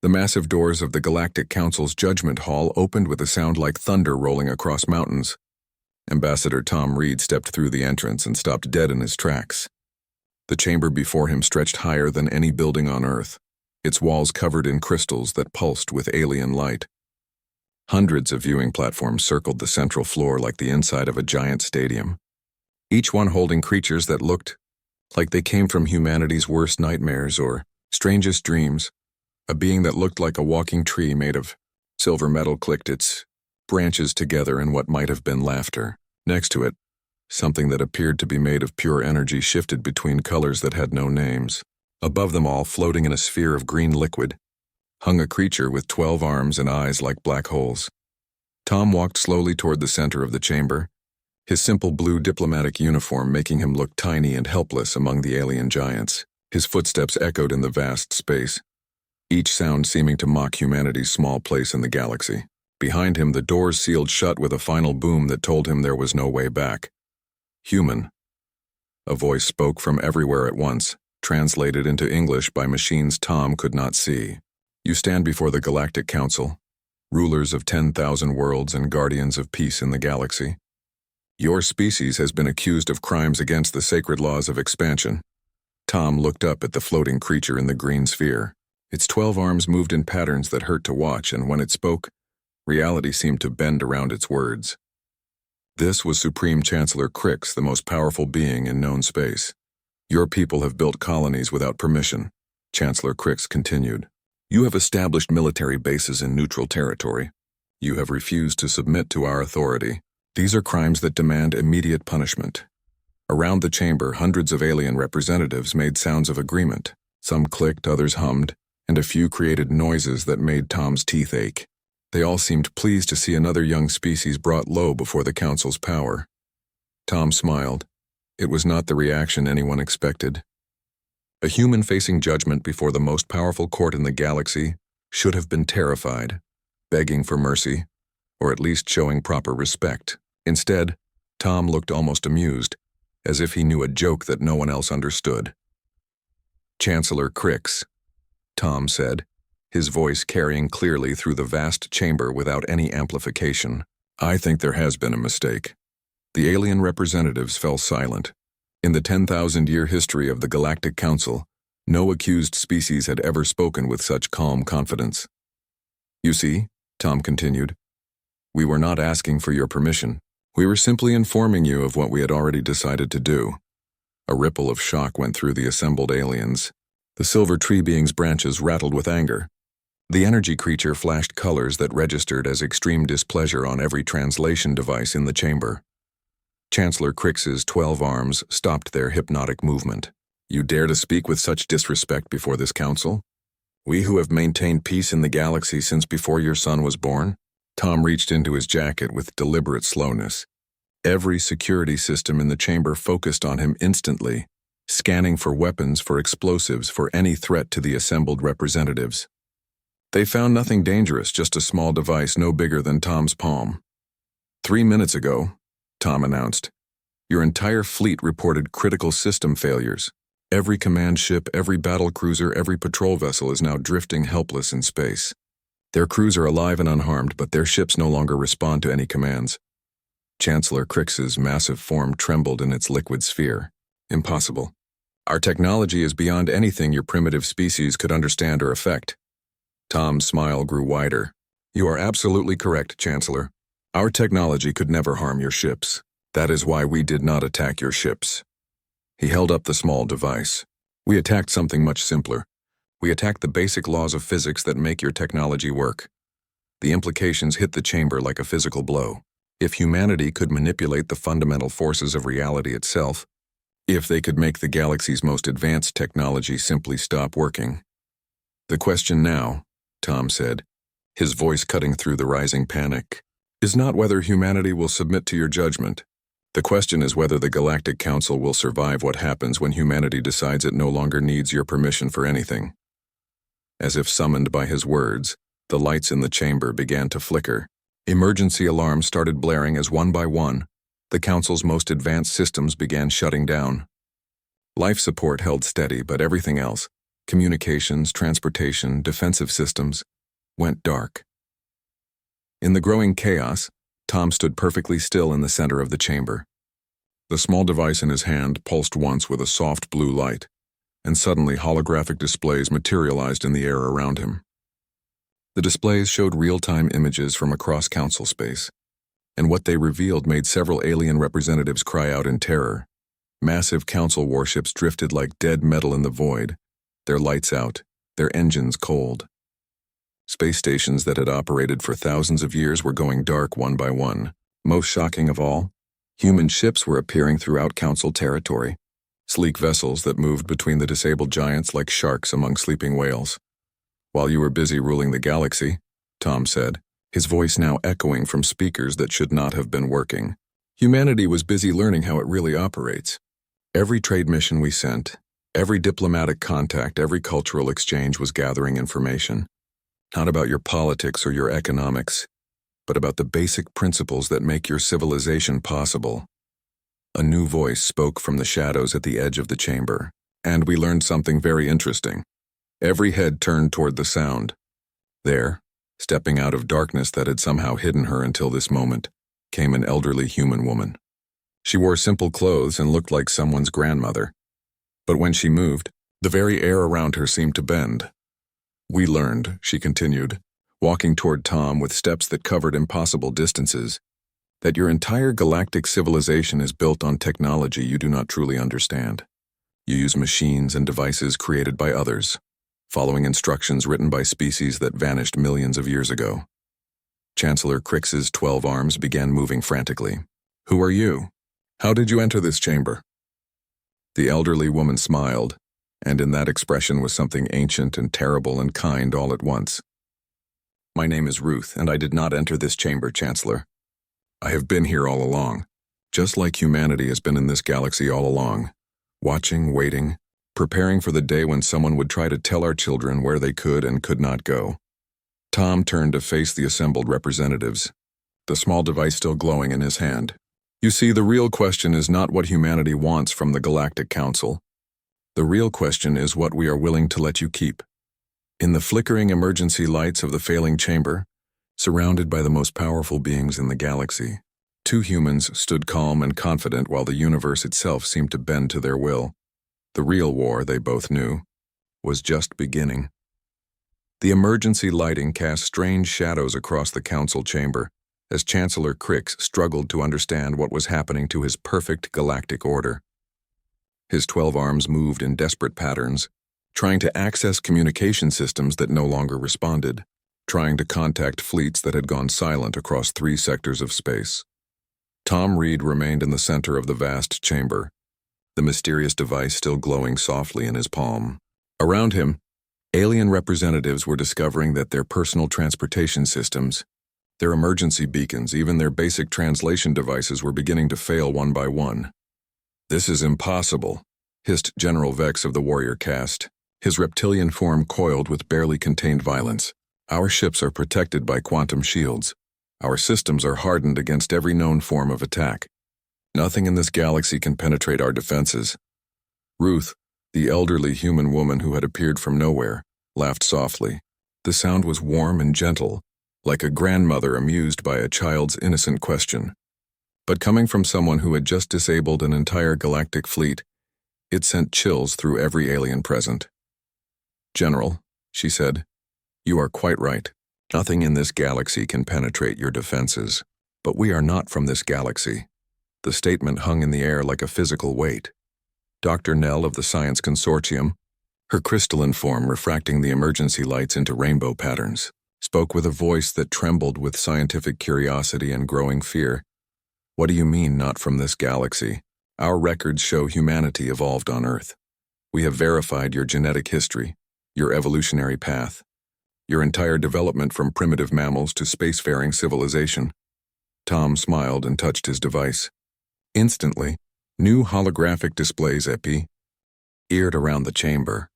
The massive doors of the Galactic Council's Judgment Hall opened with a sound like thunder rolling across mountains. Ambassador Tom Reed stepped through the entrance and stopped dead in his tracks. The chamber before him stretched higher than any building on Earth, its walls covered in crystals that pulsed with alien light. Hundreds of viewing platforms circled the central floor like the inside of a giant stadium, each one holding creatures that looked like they came from humanity's worst nightmares or strangest dreams. A being that looked like a walking tree made of silver metal clicked its branches together in what might have been laughter. Next to it, something that appeared to be made of pure energy shifted between colors that had no names. Above them all, floating in a sphere of green liquid, hung a creature with 12 arms and eyes like black holes. Tom walked slowly toward the center of the chamber, his simple blue diplomatic uniform making him look tiny and helpless among the alien giants. His footsteps echoed in the vast space, each sound seeming to mock humanity's small place in the galaxy. Behind him, the doors sealed shut with a final boom that told him there was no way back. Human. A voice spoke from everywhere at once, translated into English by machines Tom could not see. You stand before the Galactic Council, rulers of 10,000 worlds and guardians of peace in the galaxy. Your species has been accused of crimes against the sacred laws of expansion. Tom looked up at the floating creature in the green sphere. Its 12 arms moved in patterns that hurt to watch, and when it spoke, reality seemed to bend around its words. This was Supreme Chancellor Crix, the most powerful being in known space. Your people have built colonies without permission, Chancellor Crix continued. You have established military bases in neutral territory. You have refused to submit to our authority. These are crimes that demand immediate punishment. Around the chamber, hundreds of alien representatives made sounds of agreement. Some clicked, others hummed, and a few created noises that made Tom's teeth ache. They all seemed pleased to see another young species brought low before the Council's power. Tom smiled. It was not the reaction anyone expected. A human facing judgment before the most powerful court in the galaxy should have been terrified, begging for mercy, or at least showing proper respect. Instead, Tom looked almost amused, as if he knew a joke that no one else understood. Chancellor Crix, Tom said, his voice carrying clearly through the vast chamber without any amplification. I think there has been a mistake. The alien representatives fell silent. In the 10,000-year history of the Galactic Council, no accused species had ever spoken with such calm confidence. You see, Tom continued, we were not asking for your permission. We were simply informing you of what we had already decided to do. A ripple of shock went through the assembled aliens. The silver tree being's branches rattled with anger. The energy creature flashed colors that registered as extreme displeasure on every translation device in the chamber. Chancellor Crix's 12 arms stopped their hypnotic movement. You dare to speak with such disrespect before this council? We who have maintained peace in the galaxy since before your son was born? Tom reached into his jacket with deliberate slowness. Every security system in the chamber focused on him instantly, scanning for weapons, for explosives, for any threat to the assembled representatives. They found nothing dangerous, just a small device no bigger than Tom's palm. 3 minutes ago, Tom announced, your entire fleet reported critical system failures. Every command ship, every battle cruiser, every patrol vessel is now drifting helpless in space. Their crews are alive and unharmed, but their ships no longer respond to any commands. Chancellor Crix's massive form trembled in its liquid sphere. Impossible. Our technology is beyond anything your primitive species could understand or affect. Tom's smile grew wider. You are absolutely correct, Chancellor. Our technology could never harm your ships. That is why we did not attack your ships. He held up the small device. We attacked something much simpler. We attacked the basic laws of physics that make your technology work. The implications hit the chamber like a physical blow. If humanity could manipulate the fundamental forces of reality itself, if they could make the galaxy's most advanced technology simply stop working. The question now, Tom said, his voice cutting through the rising panic, is not whether humanity will submit to your judgment. The question is whether the Galactic Council will survive what happens when humanity decides it no longer needs your permission for anything. As if summoned by his words, the lights in the chamber began to flicker. Emergency alarms started blaring as one by one, the Council's most advanced systems began shutting down. Life support held steady, but everything else, Communications, transportation, defensive systems went dark. In the growing chaos, Tom stood perfectly still in the center of the chamber. The small device in his hand pulsed once with a soft blue light, and suddenly holographic displays materialized in the air around him. The displays showed real-time images from across council space, and what they revealed made several alien representatives cry out in terror. Massive council warships drifted like dead metal in the void, their lights out, their engines cold. Space stations that had operated for thousands of years were going dark one by one. Most shocking of all, human ships were appearing throughout council territory, sleek vessels that moved between the disabled giants like sharks among sleeping whales. "While you were busy ruling the galaxy," Tom said, his voice now echoing from speakers that should not have been working, "humanity was busy learning how it really operates. Every trade mission we sent, every diplomatic contact, every cultural exchange was gathering information. Not about your politics or your economics, but about the basic principles that make your civilization possible." A new voice spoke from the shadows at the edge of the chamber, and we learned something very interesting. Every head turned toward the sound. There, stepping out of darkness that had somehow hidden her until this moment, came an elderly human woman. She wore simple clothes and looked like someone's grandmother. But when she moved, the very air around her seemed to bend. "We learned," she continued, walking toward Tom with steps that covered impossible distances, "that your entire galactic civilization is built on technology you do not truly understand. You use machines and devices created by others, following instructions written by species that vanished millions of years ago." Chancellor Crix's 12 arms began moving frantically. "Who are you? How did you enter this chamber?" The elderly woman smiled, and in that expression was something ancient and terrible and kind all at once. "My name is Ruth, and I did not enter this chamber, Chancellor. I have been here all along, just like humanity has been in this galaxy all along, watching, waiting, preparing for the day when someone would try to tell our children where they could and could not go." Tom turned to face the assembled representatives, the small device still glowing in his hand. "You see, the real question is not what humanity wants from the Galactic Council. The real question is what we are willing to let you keep." In the flickering emergency lights of the failing chamber, surrounded by the most powerful beings in the galaxy, two humans stood calm and confident while the universe itself seemed to bend to their will. The real war, they both knew, was just beginning. The emergency lighting cast strange shadows across the council chamber as Chancellor Crix struggled to understand what was happening to his perfect galactic order. His 12 arms moved in desperate patterns, trying to access communication systems that no longer responded, trying to contact fleets that had gone silent across 3 sectors of space. Tom Reed remained in the center of the vast chamber, the mysterious device still glowing softly in his palm. Around him, alien representatives were discovering that their personal transportation systems, their emergency beacons, even their basic translation devices were beginning to fail one by one. "This is impossible," hissed General Vex of the warrior caste, his reptilian form coiled with barely contained violence. "Our ships are protected by quantum shields. Our systems are hardened against every known form of attack. Nothing in this galaxy can penetrate our defenses." Ruth, the elderly human woman who had appeared from nowhere, laughed softly. The sound was warm and gentle, like a grandmother amused by a child's innocent question. But coming from someone who had just disabled an entire galactic fleet, it sent chills through every alien present. "General," she said, "you are quite right. Nothing in this galaxy can penetrate your defenses. But we are not from this galaxy." The statement hung in the air like a physical weight. Dr. Nell of the Science Consortium, her crystalline form refracting the emergency lights into rainbow patterns, spoke with a voice that trembled with scientific curiosity and growing fear. "What do you mean, not from this galaxy? Our records show humanity evolved on Earth. We have verified your genetic history, your evolutionary path, your entire development from primitive mammals to spacefaring civilization." Tom smiled and touched his device. Instantly, new holographic displays appeared around the chamber.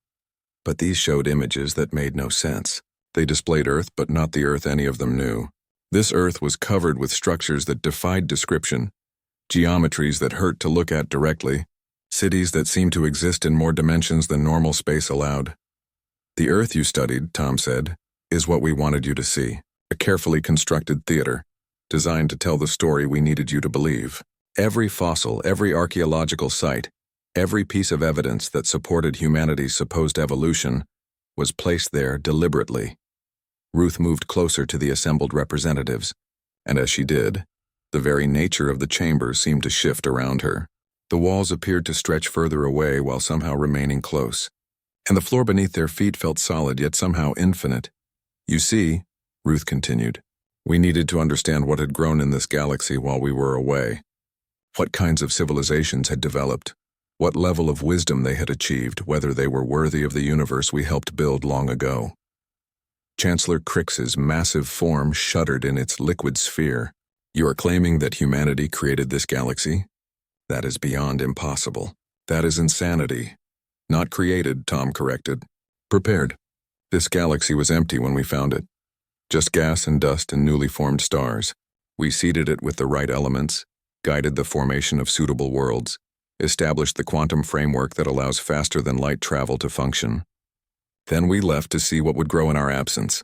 But these showed images that made no sense. They displayed Earth, but not the Earth any of them knew. This Earth was covered with structures that defied description, geometries that hurt to look at directly, cities that seemed to exist in more dimensions than normal space allowed. The Earth you studied, Tom said, is what we wanted you to see. A carefully constructed theater, designed to tell the story we needed you to believe. Every fossil, every archaeological site, every piece of evidence that supported humanity's supposed evolution was placed there deliberately. Ruth moved closer to the assembled representatives, and as she did, the very nature of the chamber seemed to shift around her. The walls appeared to stretch further away while somehow remaining close, and the floor beneath their feet felt solid yet somehow infinite. You see, Ruth continued, we needed to understand what had grown in this galaxy while we were away. What kinds of civilizations had developed, what level of wisdom they had achieved, whether they were worthy of the universe we helped build long ago. Chancellor Crix's massive form shuddered in its liquid sphere. You are claiming that humanity created this galaxy? That is beyond impossible. That is insanity. Not created, Tom corrected. Prepared. This galaxy was empty when we found it. Just gas and dust and newly formed stars. We seeded it with the right elements, guided the formation of suitable worlds, established the quantum framework that allows faster-than-light travel to function. Then we left to see what would grow in our absence.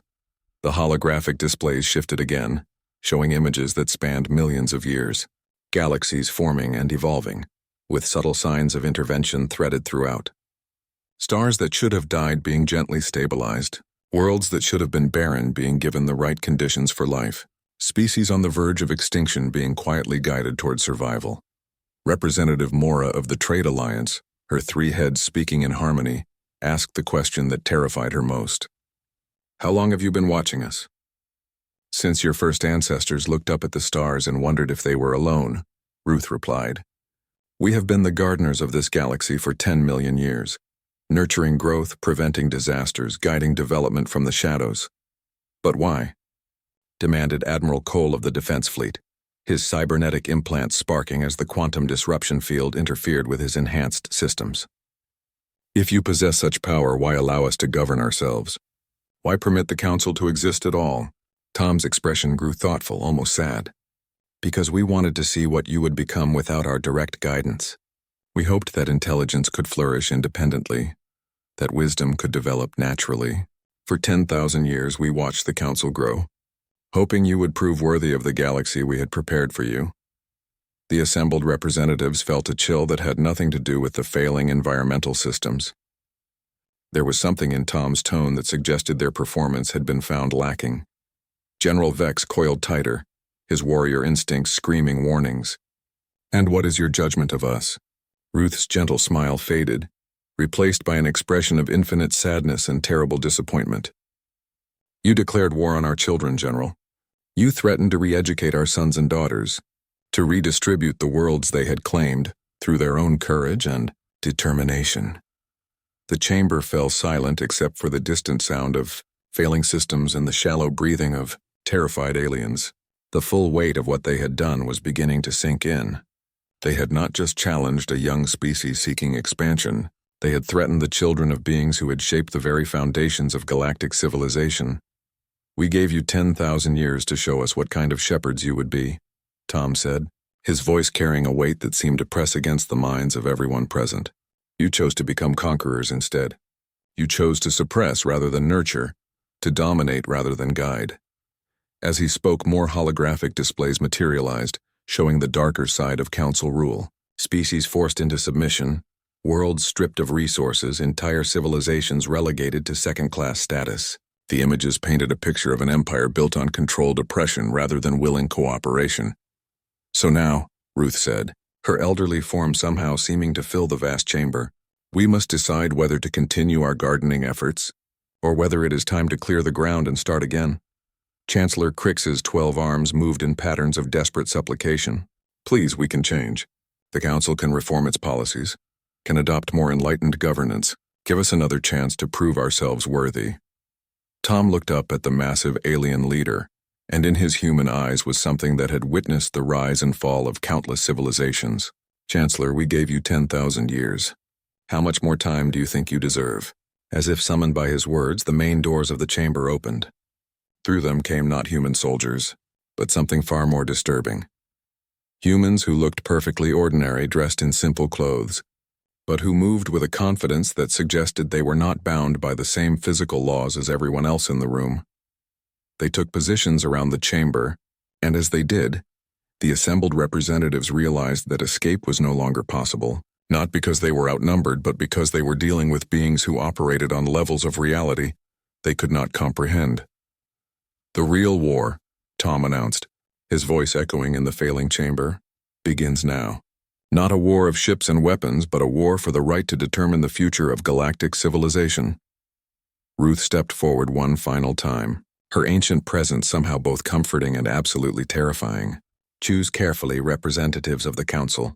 The holographic displays shifted again, showing images that spanned millions of years, galaxies forming and evolving, with subtle signs of intervention threaded throughout. Stars that should have died being gently stabilized, worlds that should have been barren being given the right conditions for life, species on the verge of extinction being quietly guided toward survival. Representative Mora of the Trade Alliance, her three heads speaking in harmony, asked the question that terrified her most. How long have you been watching us? Since your first ancestors looked up at the stars and wondered if they were alone, Ruth replied. We have been the gardeners of this galaxy for 10 million years, nurturing growth, preventing disasters, guiding development from the shadows. But why? Demanded Admiral Cole of the Defense Fleet, his cybernetic implants sparking as the quantum disruption field interfered with his enhanced systems. If you possess such power, why allow us to govern ourselves? Why permit the Council to exist at all? Tom's expression grew thoughtful, almost sad. Because we wanted to see what you would become without our direct guidance. We hoped that intelligence could flourish independently, that wisdom could develop naturally. For 10,000 years we watched the Council grow, hoping you would prove worthy of the galaxy we had prepared for you. The assembled representatives felt a chill that had nothing to do with the failing environmental systems. There was something in Tom's tone that suggested their performance had been found lacking. General Vex coiled tighter, his warrior instincts screaming warnings. And what is your judgment of us? Ruth's gentle smile faded, replaced by an expression of infinite sadness and terrible disappointment. You declared war on our children, General. You threatened to re-educate our sons and daughters, to redistribute the worlds they had claimed through their own courage and determination. The chamber fell silent except for the distant sound of failing systems and the shallow breathing of terrified aliens. The full weight of what they had done was beginning to sink in. They had not just challenged a young species seeking expansion, they had threatened the children of beings who had shaped the very foundations of galactic civilization. We gave you 10,000 years to show us what kind of shepherds you would be, Tom said, his voice carrying a weight that seemed to press against the minds of everyone present. You chose to become conquerors instead. You chose to suppress rather than nurture, to dominate rather than guide. As he spoke, more holographic displays materialized, showing the darker side of Council rule. Species forced into submission, worlds stripped of resources, entire civilizations relegated to second-class status. The images painted a picture of an empire built on controlled oppression rather than willing cooperation. So now, Ruth said, her elderly form somehow seeming to fill the vast chamber, we must decide whether to continue our gardening efforts, or whether it is time to clear the ground and start again. Chancellor Crix's 12 arms moved in patterns of desperate supplication. Please, we can change. The Council can reform its policies, can adopt more enlightened governance. Give us another chance to prove ourselves worthy. Tom looked up at the massive alien leader, and in his human eyes was something that had witnessed the rise and fall of countless civilizations. Chancellor, we gave you 10,000 years. How much more time do you think you deserve? As if summoned by his words, the main doors of the chamber opened. Through them came not human soldiers, but something far more disturbing. Humans who looked perfectly ordinary, dressed in simple clothes, but who moved with a confidence that suggested they were not bound by the same physical laws as everyone else in the room. They took positions around the chamber, and as they did, the assembled representatives realized that escape was no longer possible, not because they were outnumbered, but because they were dealing with beings who operated on levels of reality they could not comprehend. "The real war," Tom announced, his voice echoing in the failing chamber, "begins now. Not a war of ships and weapons, but a war for the right to determine the future of galactic civilization." Ruth stepped forward one final time, her ancient presence somehow both comforting and absolutely terrifying. "Choose carefully, representatives of the Council.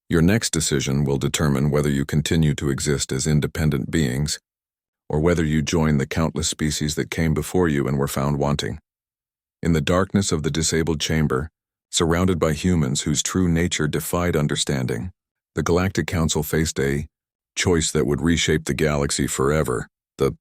Your next decision will determine whether you continue to exist as independent beings, or whether you join the countless species that came before you and were found wanting." In the darkness of the disabled chamber, surrounded by humans whose true nature defied understanding, the Galactic Council faced a choice that would reshape the galaxy forever. The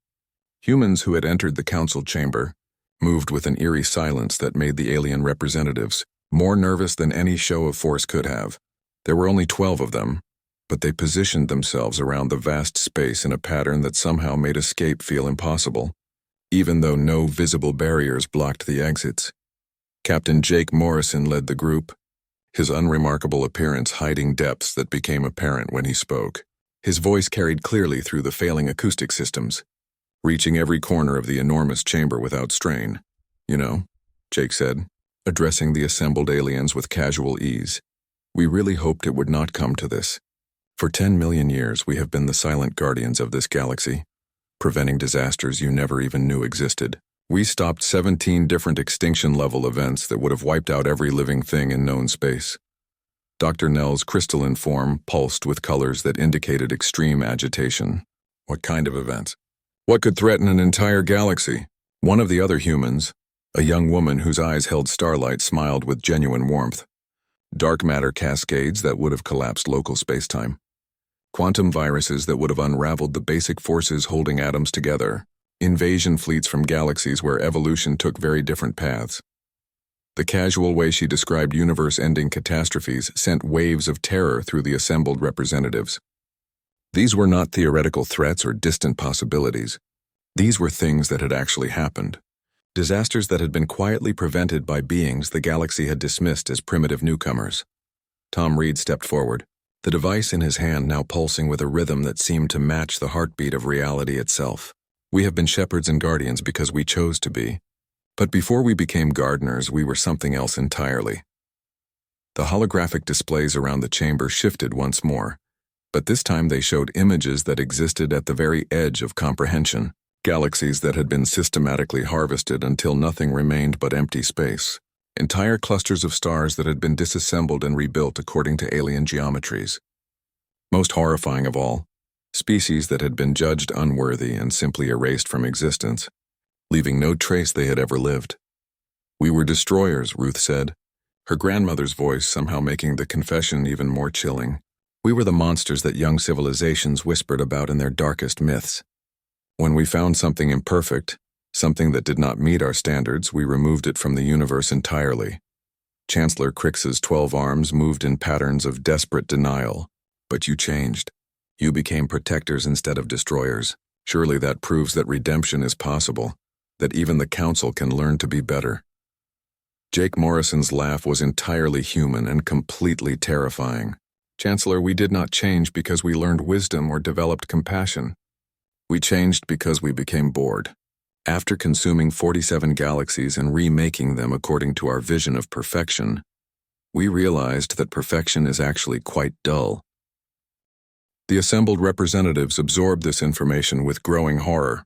humans who had entered the council chamber moved with an eerie silence that made the alien representatives more nervous than any show of force could have. There were only 12 of them, but they positioned themselves around the vast space in a pattern that somehow made escape feel impossible, even though no visible barriers blocked the exits. Captain Jake Morrison led the group, his unremarkable appearance hiding depths that became apparent when he spoke. His voice carried clearly through the failing acoustic systems, reaching every corner of the enormous chamber without strain. "You know," Jake said, addressing the assembled aliens with casual ease, "we really hoped it would not come to this. For 10 million years we have been the silent guardians of this galaxy, preventing disasters you never even knew existed. We stopped 17 different extinction-level events that would have wiped out every living thing in known space." Dr. Nell's crystalline form pulsed with colors that indicated extreme agitation. "What kind of events? What could threaten an entire galaxy?" One of the other humans, a young woman whose eyes held starlight, smiled with genuine warmth. "Dark matter cascades that would have collapsed local spacetime. Quantum viruses that would have unraveled the basic forces holding atoms together. Invasion fleets from galaxies where evolution took very different paths." The casual way she described universe-ending catastrophes sent waves of terror through the assembled representatives. These were not theoretical threats or distant possibilities. These were things that had actually happened. Disasters that had been quietly prevented by beings the galaxy had dismissed as primitive newcomers. Tom Reed stepped forward, the device in his hand now pulsing with a rhythm that seemed to match the heartbeat of reality itself. "We have been shepherds and guardians because we chose to be. But before we became gardeners, we were something else entirely." The holographic displays around the chamber shifted once more, but this time they showed images that existed at the very edge of comprehension, galaxies that had been systematically harvested until nothing remained but empty space, entire clusters of stars that had been disassembled and rebuilt according to alien geometries. Most horrifying of all, species that had been judged unworthy and simply erased from existence, leaving no trace they had ever lived. "We were destroyers," Ruth said, her grandmother's voice somehow making the confession even more chilling. "We were the monsters that young civilizations whispered about in their darkest myths. When we found something imperfect, something that did not meet our standards, we removed it from the universe entirely." Chancellor Crix's 12 arms moved in patterns of desperate denial. "But you changed. You became protectors instead of destroyers. Surely that proves that redemption is possible, that even the Council can learn to be better." Jake Morrison's laugh was entirely human and completely terrifying. "Chancellor, we did not change because we learned wisdom or developed compassion. We changed because we became bored. After consuming 47 galaxies and remaking them according to our vision of perfection, we realized that perfection is actually quite dull." The assembled representatives absorbed this information with growing horror.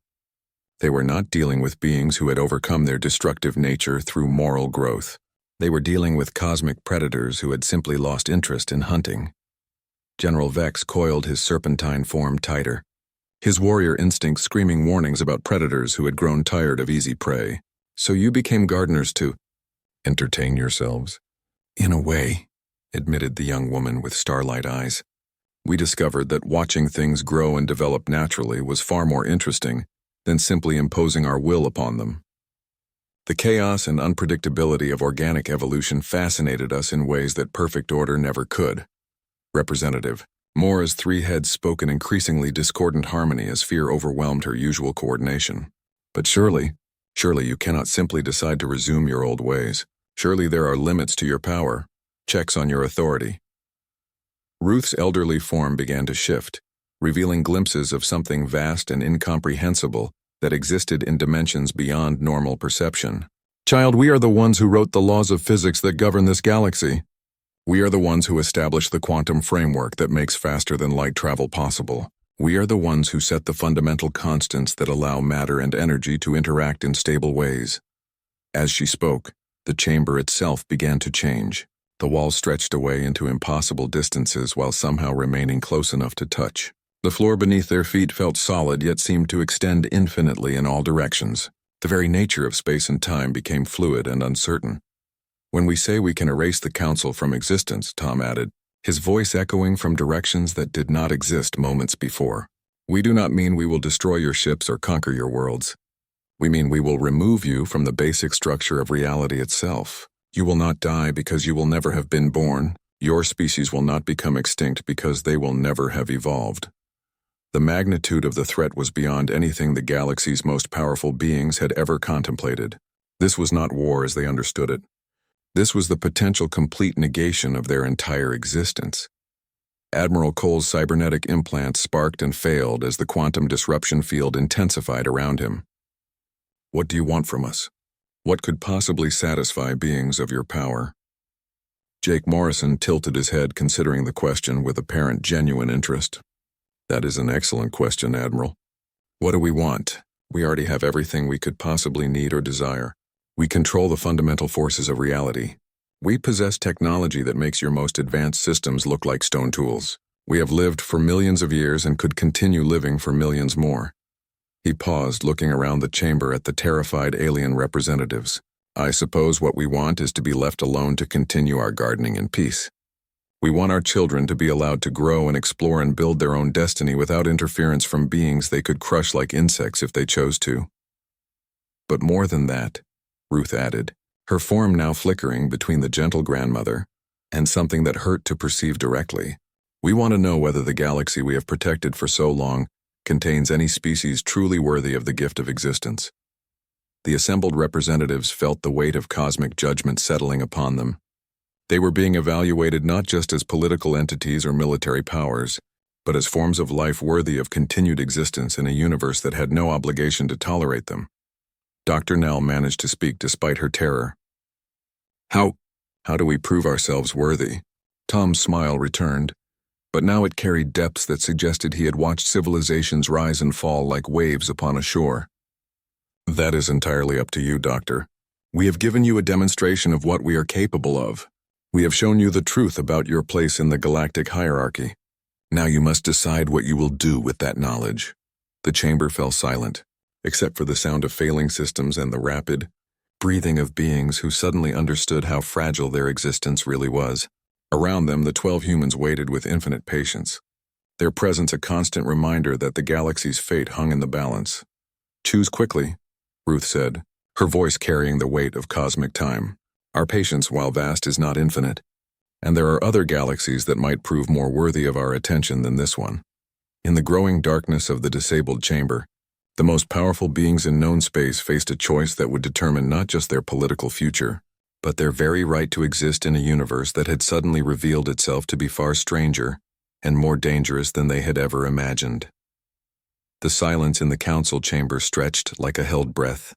They were not dealing with beings who had overcome their destructive nature through moral growth. They were dealing with cosmic predators who had simply lost interest in hunting. General Vex coiled his serpentine form tighter, his warrior instinct screaming warnings about predators who had grown tired of easy prey. "So you became gardeners to entertain yourselves?" "In a way," admitted the young woman with starlight eyes. "We discovered that watching things grow and develop naturally was far more interesting than simply imposing our will upon them. The chaos and unpredictability of organic evolution fascinated us in ways that perfect order never could." "Representative, Mora's three heads spoke in increasingly discordant harmony as fear overwhelmed her usual coordination. But surely you cannot simply decide to resume your old ways. Surely there are limits to your power, checks on your authority. Ruth's elderly form began to shift, revealing glimpses of something vast and incomprehensible that existed in dimensions beyond normal perception. Child, we are the ones who wrote the laws of physics that govern this galaxy. We are the ones who established the quantum framework that makes faster-than-light travel possible. We are the ones who set the fundamental constants that allow matter and energy to interact in stable ways. As she spoke, the chamber itself began to change. The walls stretched away into impossible distances while somehow remaining close enough to touch. The floor beneath their feet felt solid yet seemed to extend infinitely in all directions. The very nature of space and time became fluid and uncertain. When we say we can erase the council from existence, Tom added, his voice echoing from directions that did not exist moments before. We do not mean we will destroy your ships or conquer your worlds. We mean we will remove you from the basic structure of reality itself. You will not die because you will never have been born. Your species will not become extinct because they will never have evolved. The magnitude of the threat was beyond anything the galaxy's most powerful beings had ever contemplated. This was not war as they understood it. This was the potential complete negation of their entire existence. Admiral Cole's cybernetic implants sparked and failed as the quantum disruption field intensified around him. What do you want from us? What could possibly satisfy beings of your power? Jake Morrison tilted his head, considering the question with apparent genuine interest. That is an excellent question, Admiral. What do we want? We already have everything we could possibly need or desire. We control the fundamental forces of reality. We possess technology that makes your most advanced systems look like stone tools. We have lived for millions of years and could continue living for millions more. He paused, looking around the chamber at the terrified alien representatives. I suppose what we want is to be left alone to continue our gardening in peace. We want our children to be allowed to grow and explore and build their own destiny without interference from beings they could crush like insects if they chose to. But more than that, Ruth added, her form now flickering between the gentle grandmother and something that hurt to perceive directly. We want to know whether the galaxy we have protected for so long contains any species truly worthy of the gift of existence. The assembled representatives felt the weight of cosmic judgment settling upon them. They were being evaluated not just as political entities or military powers, but as forms of life worthy of continued existence in a universe that had no obligation to tolerate them. Dr. Nell managed to speak despite her terror. How do we prove ourselves worthy? Tom's smile returned, but now it carried depths that suggested he had watched civilizations rise and fall like waves upon a shore. That is entirely up to you, Doctor. We have given you a demonstration of what we are capable of. We have shown you the truth about your place in the galactic hierarchy. Now you must decide what you will do with that knowledge. The chamber fell silent, except for the sound of failing systems and the rapid breathing of beings who suddenly understood how fragile their existence really was. Around them, the 12 humans waited with infinite patience, their presence a constant reminder that the galaxy's fate hung in the balance. Choose quickly, Ruth said, her voice carrying the weight of cosmic time. Our patience, while vast, is not infinite, and there are other galaxies that might prove more worthy of our attention than this one. In the growing darkness of the disabled chamber, the most powerful beings in known space faced a choice that would determine not just their political future, but their very right to exist in a universe that had suddenly revealed itself to be far stranger and more dangerous than they had ever imagined. The silence in the council chamber stretched like a held breath,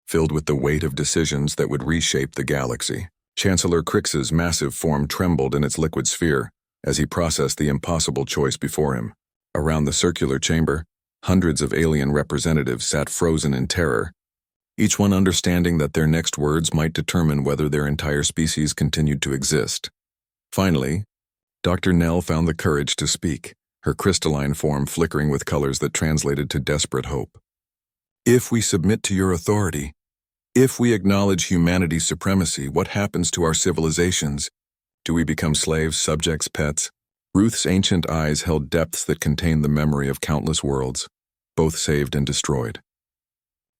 filled with the weight of decisions that would reshape the galaxy. Chancellor Crix's massive form trembled in its liquid sphere as he processed the impossible choice before him. Around the circular chamber, hundreds of alien representatives sat frozen in terror, each one understanding that their next words might determine whether their entire species continued to exist. Finally, Dr. Nell found the courage to speak, her crystalline form flickering with colors that translated to desperate hope. If we submit to your authority, if we acknowledge humanity's supremacy, what happens to our civilizations? Do we become slaves, subjects, pets? Ruth's ancient eyes held depths that contained the memory of countless worlds, both saved and destroyed.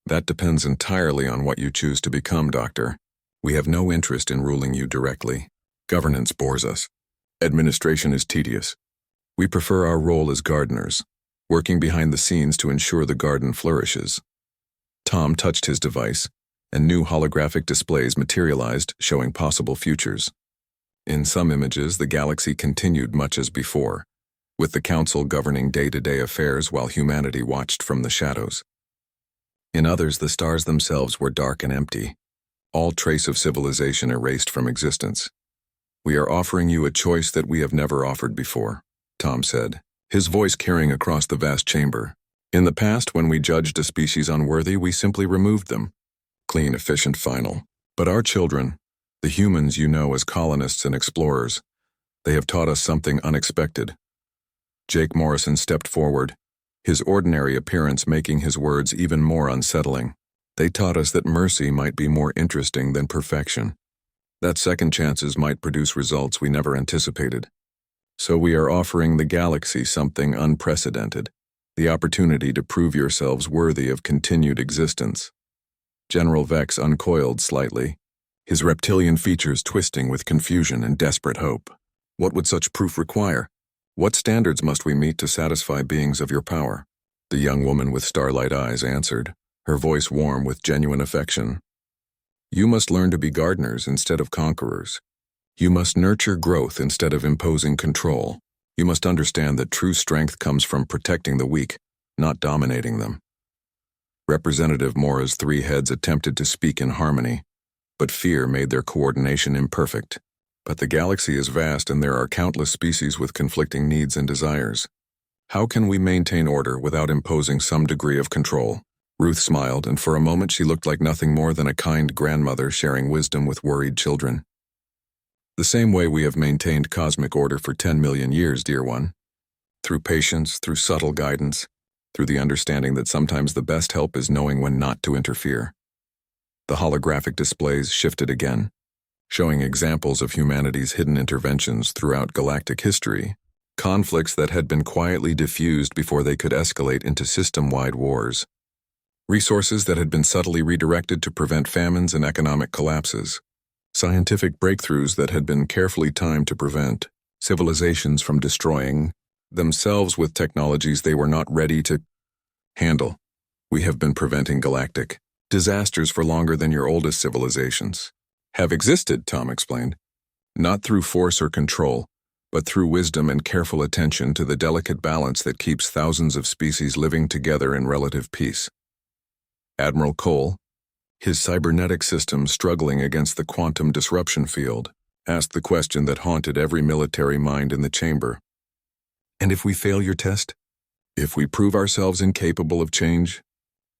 That depends entirely on what you choose to become, Doctor. We have no interest in ruling you directly. Governance bores us. Administration is tedious. We prefer our role as gardeners, working behind the scenes to ensure the garden flourishes. Tom touched his device, and new holographic displays materialized, showing possible futures. In some images, the galaxy continued much as before, with the Council governing day-to-day affairs while humanity watched from the shadows. In others, the stars themselves were dark and empty, all trace of civilization erased from existence. "We are offering you a choice that we have never offered before," Tom said, his voice carrying across the vast chamber. "In the past, when we judged a species unworthy, we simply removed them. Clean, efficient, final. But our children, the humans you know as colonists and explorers, they have taught us something unexpected." Jake Morrison stepped forward, his ordinary appearance making his words even more unsettling. "They taught us that mercy might be more interesting than perfection, that second chances might produce results we never anticipated. So we are offering the galaxy something unprecedented, the opportunity to prove yourselves worthy of continued existence." General Vex uncoiled slightly, his reptilian features twisting with confusion and desperate hope. "What would such proof require? What standards must we meet to satisfy beings of your power?" The young woman with starlight eyes answered, her voice warm with genuine affection. "You must learn to be gardeners instead of conquerors. You must nurture growth instead of imposing control. You must understand that true strength comes from protecting the weak, not dominating them." Representative Mora's three heads attempted to speak in harmony, but fear made their coordination imperfect. "But the galaxy is vast and there are countless species with conflicting needs and desires. How can we maintain order without imposing some degree of control?" Ruth smiled, and for a moment she looked like nothing more than a kind grandmother sharing wisdom with worried children. "The same way we have maintained cosmic order for 10 million years, dear one. Through patience, through subtle guidance, through the understanding that sometimes the best help is knowing when not to interfere." The holographic displays shifted again, showing examples of humanity's hidden interventions throughout galactic history, conflicts that had been quietly diffused before they could escalate into system-wide wars. Resources that had been subtly redirected to prevent famines and economic collapses. Scientific breakthroughs that had been carefully timed to prevent civilizations from destroying themselves with technologies they were not ready to handle. "We have been preventing galactic disasters for longer than your oldest civilizations have existed," Tom explained. "Not through force or control, but through wisdom and careful attention to the delicate balance that keeps thousands of species living together in relative peace." Admiral Cole, his cybernetic system struggling against the quantum disruption field, asked the question that haunted every military mind in the chamber. "And if we fail your test? If we prove ourselves incapable of change?"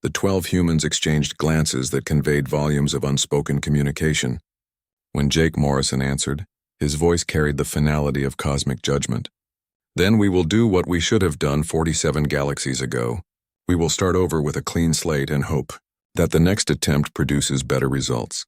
The 12 humans exchanged glances that conveyed volumes of unspoken communication. When Jake Morrison answered, his voice carried the finality of cosmic judgment. "Then we will do what we should have done 47 galaxies ago. We will start over with a clean slate and hope that the next attempt produces better results."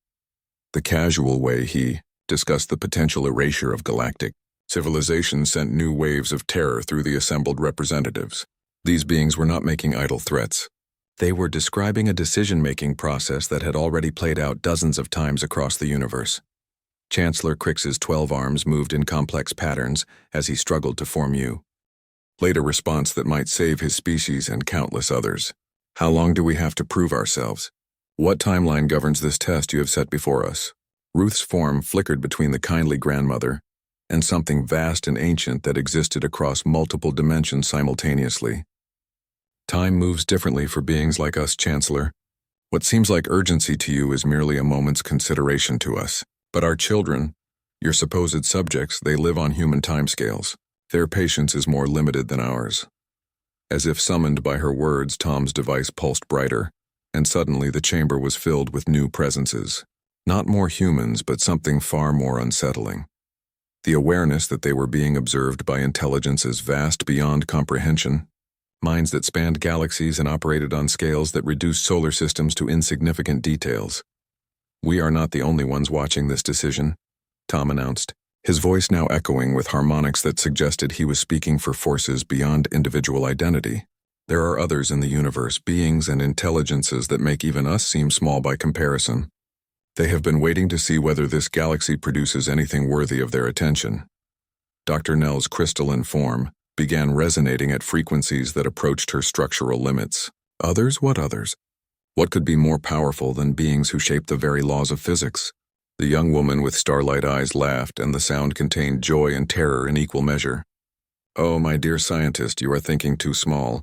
The casual way he discussed the potential erasure of galactic civilization sent new waves of terror through the assembled representatives. These beings were not making idle threats. They were describing a decision-making process that had already played out dozens of times across the universe. Chancellor Crix's 12 arms moved in complex patterns as he struggled to form you. Laid a response that might save his species and countless others. "How long do we have to prove ourselves? What timeline governs this test you have set before us?" Ruth's form flickered between the kindly grandmother and something vast and ancient that existed across multiple dimensions simultaneously. "Time moves differently for beings like us, Chancellor. What seems like urgency to you is merely a moment's consideration to us. But our children, your supposed subjects, they live on human timescales. Their patience is more limited than ours." As if summoned by her words, Tom's device pulsed brighter, and suddenly the chamber was filled with new presences. Not more humans, but something far more unsettling. The awareness that they were being observed by intelligences vast beyond comprehension. Minds that spanned galaxies and operated on scales that reduced solar systems to insignificant details. "We are not the only ones watching this decision," Tom announced, his voice now echoing with harmonics that suggested he was speaking for forces beyond individual identity. "There are others in the universe, beings and intelligences that make even us seem small by comparison. They have been waiting to see whether this galaxy produces anything worthy of their attention." Dr. Nell's crystalline form, began resonating at frequencies that approached her structural limits. Others? What others? What could be more powerful than beings who shape the very laws of physics? The young woman with starlight eyes laughed, and the sound contained joy and terror in equal measure. Oh, my dear scientist, you are thinking too small.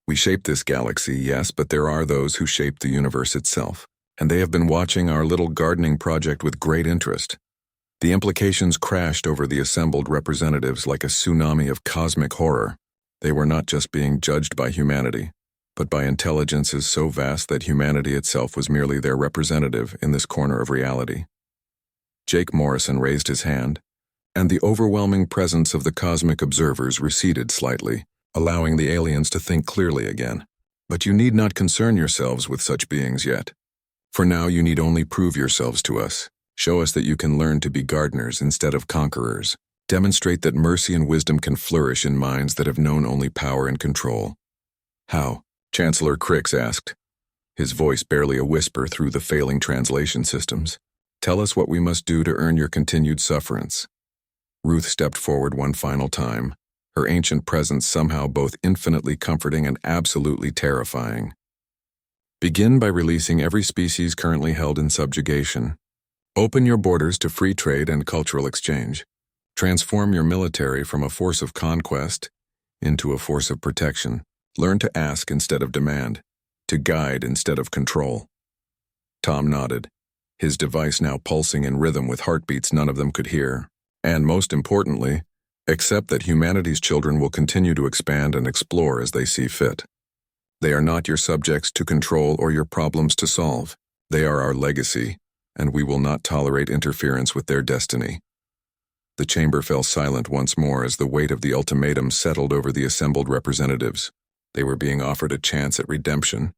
We shape this galaxy, yes, but there are those who shape the universe itself, and they have been watching our little gardening project with great interest. The implications crashed over the assembled representatives like a tsunami of cosmic horror. They were not just being judged by humanity, but by intelligences so vast that humanity itself was merely their representative in this corner of reality. Jake Morrison raised his hand, and the overwhelming presence of the cosmic observers receded slightly, allowing the aliens to think clearly again. But you need not concern yourselves with such beings yet. For now you need only prove yourselves to us. Show us that you can learn to be gardeners instead of conquerors. Demonstrate that mercy and wisdom can flourish in minds that have known only power and control. How? Chancellor Crix asked, his voice barely a whisper through the failing translation systems. Tell us what we must do to earn your continued sufferance. Ruth stepped forward one final time, her ancient presence somehow both infinitely comforting and absolutely terrifying. Begin by releasing every species currently held in subjugation. Open your borders to free trade and cultural exchange. Transform your military from a force of conquest into a force of protection. Learn to ask instead of demand, to guide instead of control. Tom nodded, his device now pulsing in rhythm with heartbeats none of them could hear. And most importantly, accept that humanity's children will continue to expand and explore as they see fit. They are not your subjects to control or your problems to solve. They are our legacy, and we will not tolerate interference with their destiny. The chamber fell silent once more as the weight of the ultimatum settled over the assembled representatives. They were being offered a chance at redemption,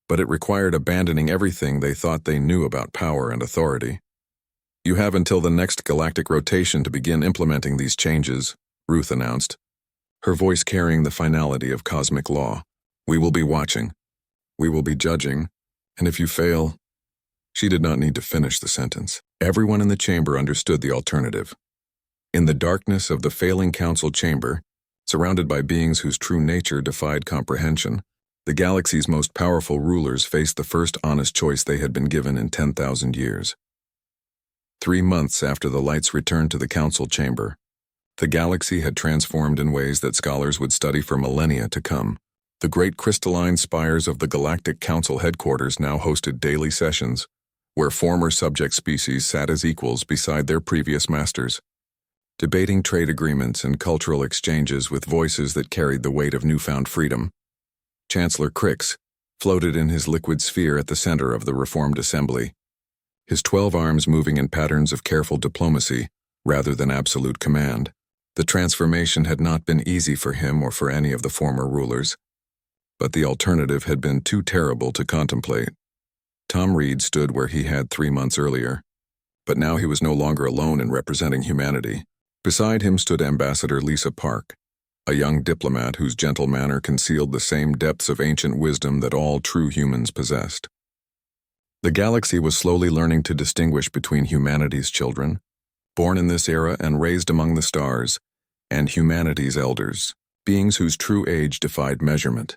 but it required abandoning everything they thought they knew about power and authority. You have until the next galactic rotation to begin implementing these changes, Ruth announced, her voice carrying the finality of cosmic law. We will be watching. We will be judging, and if you fail... She did not need to finish the sentence. Everyone in the chamber understood the alternative. In the darkness of the failing council chamber, surrounded by beings whose true nature defied comprehension, the galaxy's most powerful rulers faced the first honest choice they had been given in 10,000 years. 3 months after the lights returned to the council chamber, the galaxy had transformed in ways that scholars would study for millennia to come. The great crystalline spires of the Galactic Council headquarters now hosted daily sessions, where former subject species sat as equals beside their previous masters, debating trade agreements and cultural exchanges with voices that carried the weight of newfound freedom. Chancellor Crix floated in his liquid sphere at the center of the reformed assembly, his 12 arms moving in patterns of careful diplomacy rather than absolute command. The transformation had not been easy for him or for any of the former rulers, but the alternative had been too terrible to contemplate. Tom Reed stood where he had 3 months earlier, but now he was no longer alone in representing humanity. Beside him stood Ambassador Lisa Park, a young diplomat whose gentle manner concealed the same depths of ancient wisdom that all true humans possessed. The galaxy was slowly learning to distinguish between humanity's children, born in this era and raised among the stars, and humanity's elders, beings whose true age defied measurement.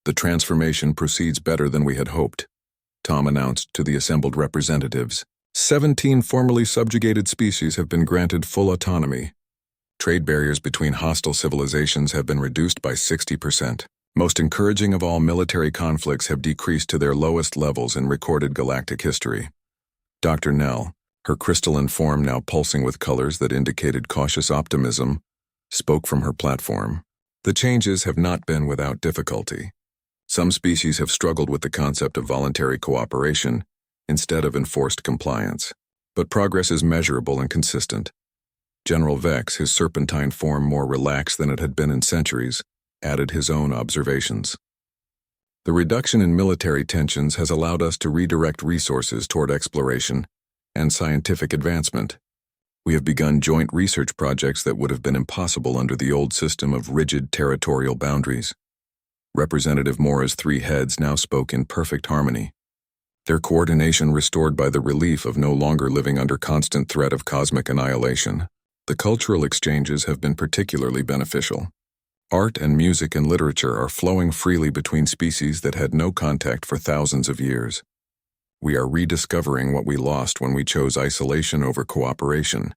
The transformation proceeds better than we had hoped, Tom announced to the assembled representatives. 17 formerly subjugated species have been granted full autonomy. Trade barriers between hostile civilizations have been reduced by 60%. Most encouraging of all, military conflicts have decreased to their lowest levels in recorded galactic history. Dr. Nell, her crystalline form now pulsing with colors that indicated cautious optimism, spoke from her platform. The changes have not been without difficulty. Some species have struggled with the concept of voluntary cooperation instead of enforced compliance, but progress is measurable and consistent. General Vex, his serpentine form more relaxed than it had been in centuries, added his own observations. The reduction in military tensions has allowed us to redirect resources toward exploration and scientific advancement. We have begun joint research projects that would have been impossible under the old system of rigid territorial boundaries. Representative Mora's 3 heads now spoke in perfect harmony, their coordination restored by the relief of no longer living under constant threat of cosmic annihilation. The cultural exchanges have been particularly beneficial. Art and music and literature are flowing freely between species that had no contact for thousands of years. We are rediscovering what we lost when we chose isolation over cooperation.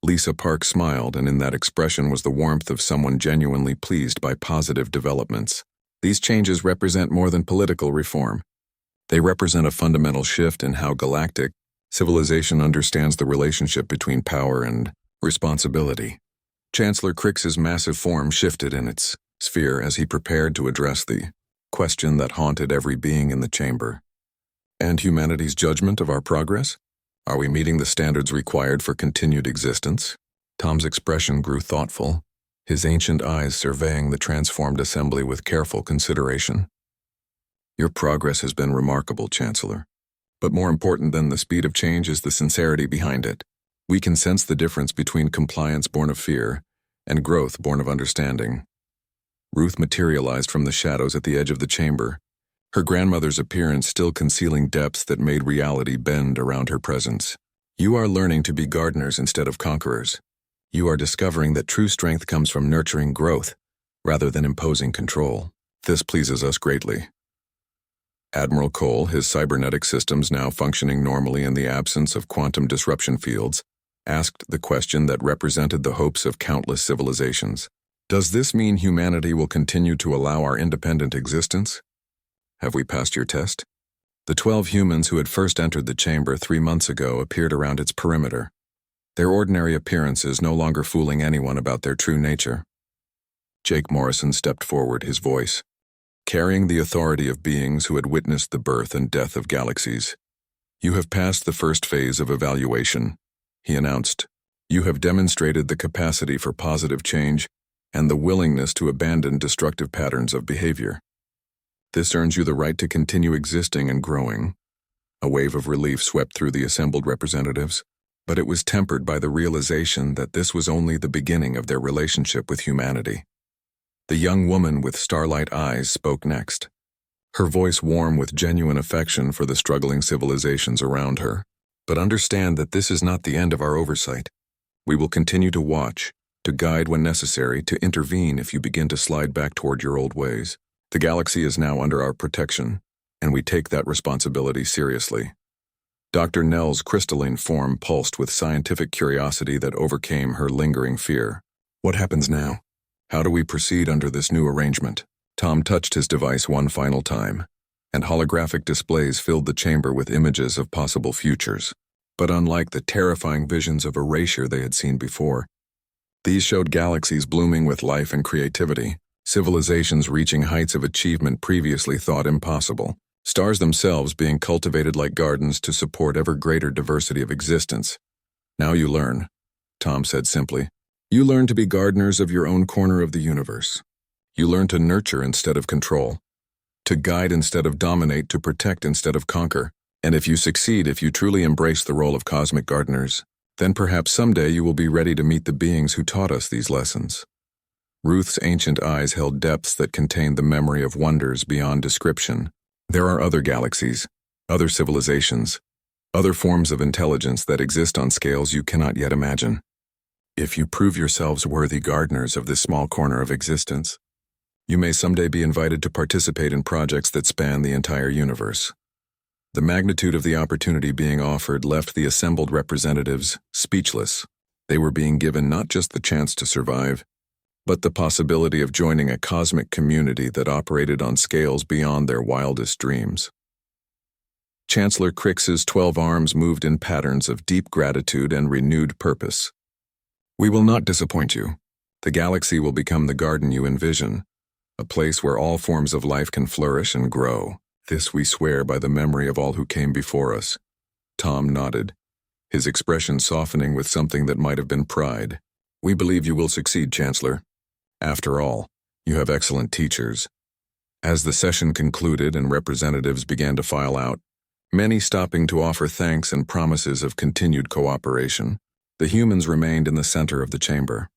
Lisa Park smiled, and in that expression was the warmth of someone genuinely pleased by positive developments. These changes represent more than political reform. They represent a fundamental shift in how galactic civilization understands the relationship between power and responsibility. Chancellor Crix's massive form shifted in its sphere as he prepared to address the question that haunted every being in the chamber. And humanity's judgment of our progress? Are we meeting the standards required for continued existence? Tom's expression grew thoughtful, his ancient eyes surveying the transformed assembly with careful consideration. Your progress has been remarkable, Chancellor. But more important than the speed of change is the sincerity behind it. We can sense the difference between compliance born of fear and growth born of understanding. Ruth materialized from the shadows at the edge of the chamber, her grandmother's appearance still concealing depths that made reality bend around her presence. You are learning to be gardeners instead of conquerors. You are discovering that true strength comes from nurturing growth, rather than imposing control. This pleases us greatly. Admiral Cole, his cybernetic systems now functioning normally in the absence of quantum disruption fields, asked the question that represented the hopes of countless civilizations. Does this mean humanity will continue to allow our independent existence? Have we passed your test? The 12 humans who had first entered the chamber 3 months ago appeared around its perimeter, their ordinary appearances no longer fooling anyone about their true nature. Jake Morrison stepped forward, his voice carrying the authority of beings who had witnessed the birth and death of galaxies. You have passed the first phase of evaluation, he announced. You have demonstrated the capacity for positive change and the willingness to abandon destructive patterns of behavior. This earns you the right to continue existing and growing. A wave of relief swept through the assembled representatives, but it was tempered by the realization that this was only the beginning of their relationship with humanity. The young woman with starlight eyes spoke next, her voice warm with genuine affection for the struggling civilizations around her. But understand that this is not the end of our oversight. We will continue to watch, to guide when necessary, to intervene if you begin to slide back toward your old ways. The galaxy is now under our protection, and we take that responsibility seriously. Dr. Nell's crystalline form pulsed with scientific curiosity that overcame her lingering fear. What happens now? How do we proceed under this new arrangement? Tom touched his device one final time, and holographic displays filled the chamber with images of possible futures. But unlike the terrifying visions of erasure they had seen before, these showed galaxies blooming with life and creativity, civilizations reaching heights of achievement previously thought impossible, stars themselves being cultivated like gardens to support ever greater diversity of existence. Now you learn, Tom said simply. You learn to be gardeners of your own corner of the universe. You learn to nurture instead of control, to guide instead of dominate, to protect instead of conquer. And if you succeed, if you truly embrace the role of cosmic gardeners, then perhaps someday you will be ready to meet the beings who taught us these lessons. Ruth's ancient eyes held depths that contained the memory of wonders beyond description. There are other galaxies, other civilizations, other forms of intelligence that exist on scales you cannot yet imagine. If you prove yourselves worthy gardeners of this small corner of existence, you may someday be invited to participate in projects that span the entire universe. The magnitude of the opportunity being offered left the assembled representatives speechless. They were being given not just the chance to survive, but the possibility of joining a cosmic community that operated on scales beyond their wildest dreams. Chancellor Crix's 12 arms moved in patterns of deep gratitude and renewed purpose. We will not disappoint you. The galaxy will become the garden you envision, a place where all forms of life can flourish and grow. This we swear by the memory of all who came before us. Tom nodded, his expression softening with something that might have been pride. We believe you will succeed, Chancellor. After all, you have excellent teachers. As the session concluded and representatives began to file out, many stopping to offer thanks and promises of continued cooperation, the humans remained in the center of the chamber.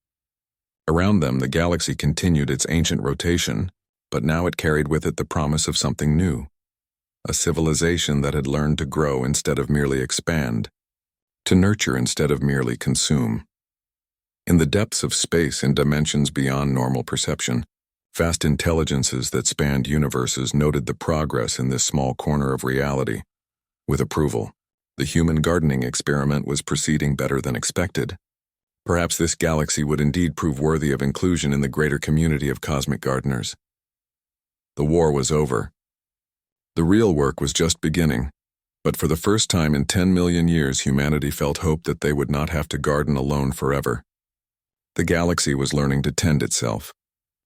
Around them, the galaxy continued its ancient rotation, but now it carried with it the promise of something new. A civilization that had learned to grow instead of merely expand, to nurture instead of merely consume. In the depths of space and dimensions beyond normal perception, vast intelligences that spanned universes noted the progress in this small corner of reality. With approval, the human gardening experiment was proceeding better than expected. Perhaps this galaxy would indeed prove worthy of inclusion in the greater community of cosmic gardeners. The war was over. The real work was just beginning, but for the first time in 10 million years, humanity felt hope that they would not have to garden alone forever. The galaxy was learning to tend itself,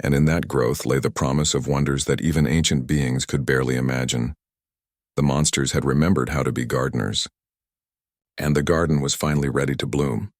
and in that growth lay the promise of wonders that even ancient beings could barely imagine. The monsters had remembered how to be gardeners, and the garden was finally ready to bloom.